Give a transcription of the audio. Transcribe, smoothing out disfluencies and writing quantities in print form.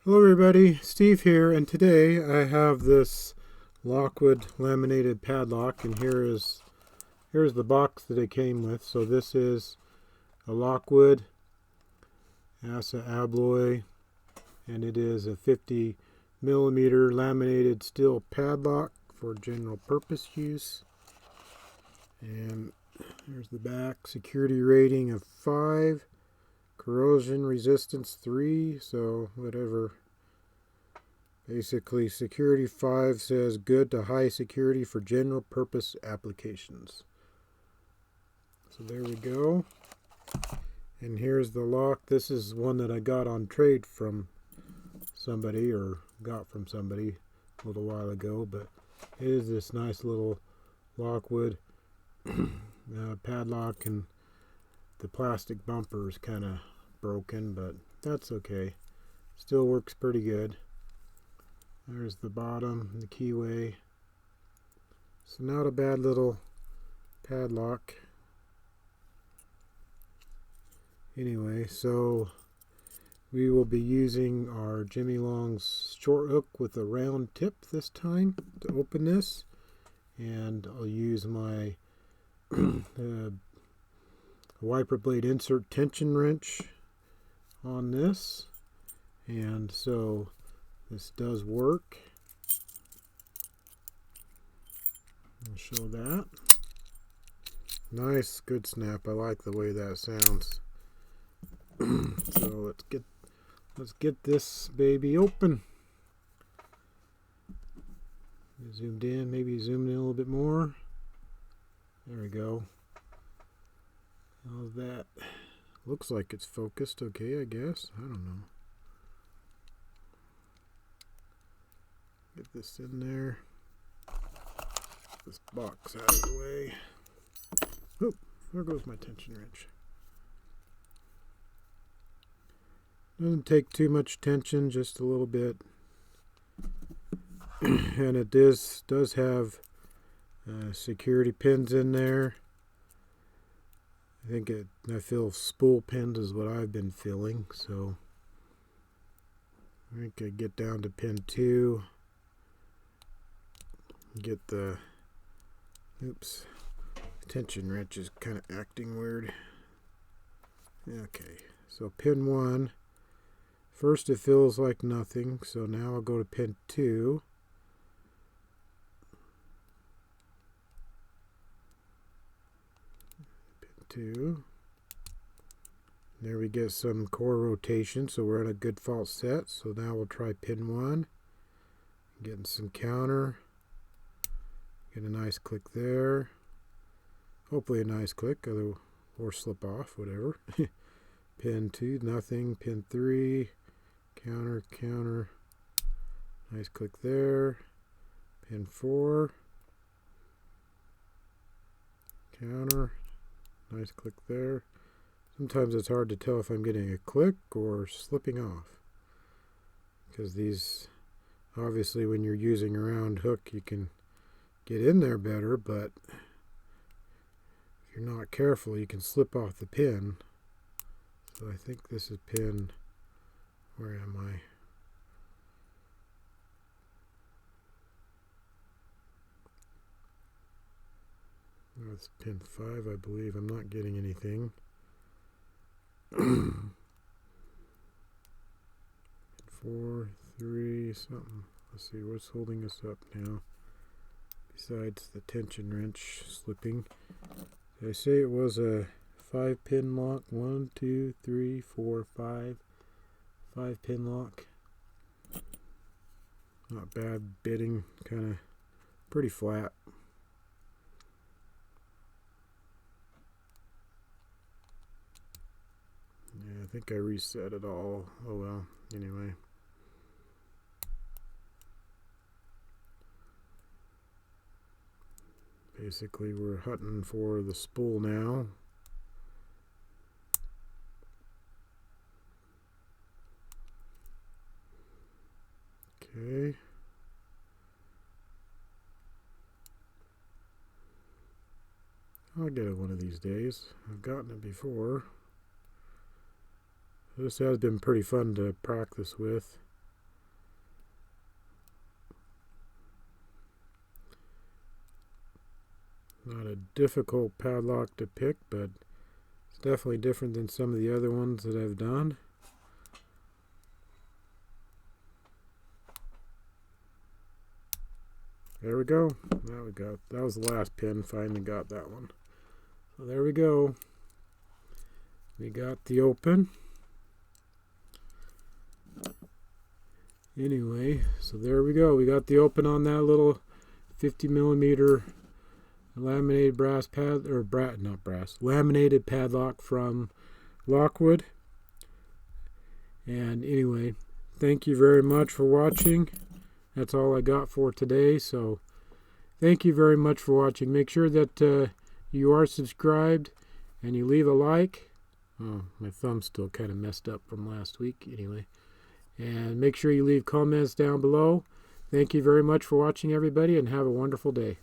Hello everybody, Steve here, and today I have this Lockwood laminated padlock, and here's the box that it came with. So this is a Lockwood Asa Abloy, and it is a 50 millimeter laminated steel padlock for general purpose use. And here's the back. Security rating of 5, corrosion resistance 3, so whatever. Basically, security 5 says good to high security for general purpose applications. So there we go. And here's the lock. This is one that I got on trade from somebody, or got from somebody a little while ago, but it is this nice little Lockwood padlock, and the plastic bumper is kind of broken, but that's okay. Still works pretty good. There's the bottom, the keyway. So not a bad little padlock. Anyway, so we will be using our Jimmy Long's short hook with a round tip this time to open this. And I'll use my wiper blade insert tension wrench on this. And so this does work. I'll show that. Nice, good snap. I like the way that sounds. So let's get this baby open. Zoomed in, maybe zoomed in a little bit more. There we go. How's that? Looks like it's focused okay, I guess. I don't know. Get this in there. This box out of the way. Oop, there goes my tension wrench. Doesn't take too much tension, just a little bit. And it does have security pins in there. I feel spool pins is what I've been feeling, so I think I get down to pin 2. Get the tension wrench is kind of acting weird. Okay, so pin 1. First it feels like nothing, so now I'll go to pin 2. Pin 2. There we get some core rotation, so we're at a good fault set. So now we'll try pin 1. Getting some counter. Get a nice click there. Hopefully a nice click, or slip off, whatever. Pin 2, nothing. Pin 3, counter, counter. Nice click there. Pin 4, counter. Nice click there. Sometimes it's hard to tell if I'm getting a click or slipping off, because these, obviously when you're using a round hook, you can get in there better, but if you're not careful, you can slip off the pin. So I think this is pin, where am I? That's pin 5, I believe. I'm not getting anything. 4, 3, something. Let's see, what's holding us up now? Besides the tension wrench slipping. Did I say it was a 5-pin lock? 1, 2, 3, 4, 5. 5-pin lock. Not bad bitting, kind of pretty flat. Yeah, I think I reset it all. Oh well, anyway. Basically, we're hunting for the spool now. Okay. I'll get it one of these days. I've gotten it before. This has been pretty fun to practice with. Not a difficult padlock to pick, but it's definitely different than some of the other ones that I've done. There we go. That was the last pin. Finally got that one. So there we go. We got the open. Anyway, so there we go. We got the open on that little 50 millimeter laminated laminated padlock from Lockwood. And anyway, thank you very much for watching. That's all I got for today. So thank you very much for watching. Make sure that you are subscribed and you leave a like. Oh, my thumb's still kind of messed up from last week. Anyway, and make sure you leave comments down below. Thank you very much for watching, everybody, and have a wonderful day.